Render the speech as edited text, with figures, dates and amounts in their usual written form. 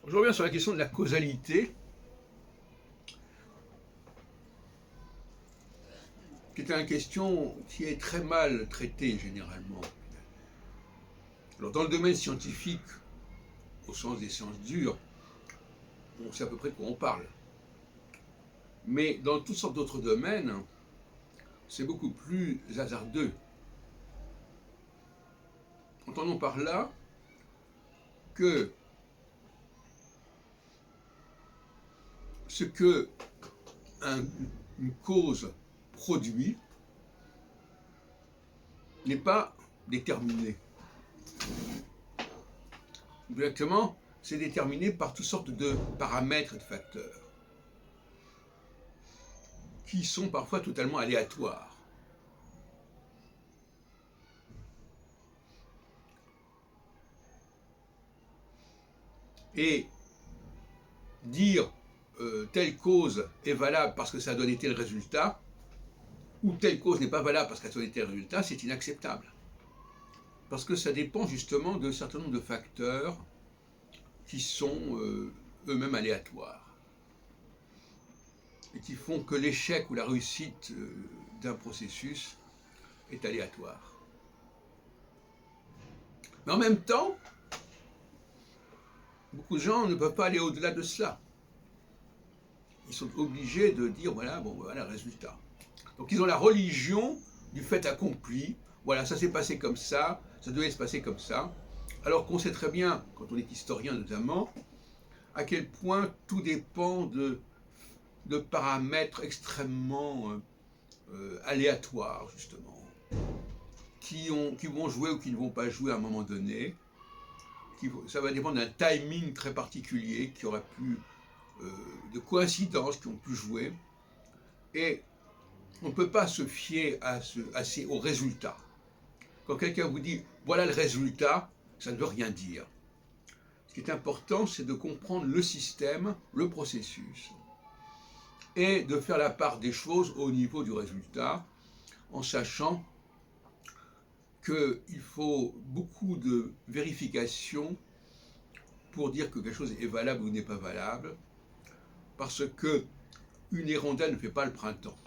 Je reviens sur la question de la causalité, qui est une question qui est très mal traitée généralement. Alors, dans le domaine scientifique, au sens des sciences dures, on sait à peu près de quoi on parle. Mais dans toutes sortes d'autres domaines, c'est beaucoup plus hasardeux. Entendons par là que ce que une cause produit n'est pas déterminé. Directement, c'est déterminé par toutes sortes de paramètres et de facteurs qui sont parfois totalement aléatoires. Et dire telle cause est valable parce que ça a donné tel résultat, ou telle cause n'est pas valable parce qu'elle a donné tel résultat, c'est inacceptable. Parce que ça dépend justement d'un certain nombre de facteurs qui sont eux-mêmes aléatoires. Et qui font que l'échec ou la réussite d'un processus est aléatoire. Mais en même temps, beaucoup de gens ne peuvent pas aller au-delà de cela. Ils sont obligés de dire, voilà, bon, voilà le résultat. Donc ils ont la religion du fait accompli. Voilà, ça s'est passé comme ça devait se passer comme ça. Alors qu'on sait très bien, quand on est historien notamment, à quel point tout dépend de paramètres extrêmement aléatoires, justement, qui vont jouer ou qui ne vont pas jouer à un moment donné. Ça va dépendre d'un timing très particulier qui aurait pu, de coïncidences qui ont pu jouer. Et on ne peut pas se fier au résultat. Quand quelqu'un vous dit « voilà le résultat », ça ne veut rien dire. Ce qui est important, c'est de comprendre le système, le processus, et de faire la part des choses au niveau du résultat, en sachant qu'il faut beaucoup de vérifications pour dire que quelque chose est valable ou n'est pas valable, parce que une hirondelle ne fait pas le printemps.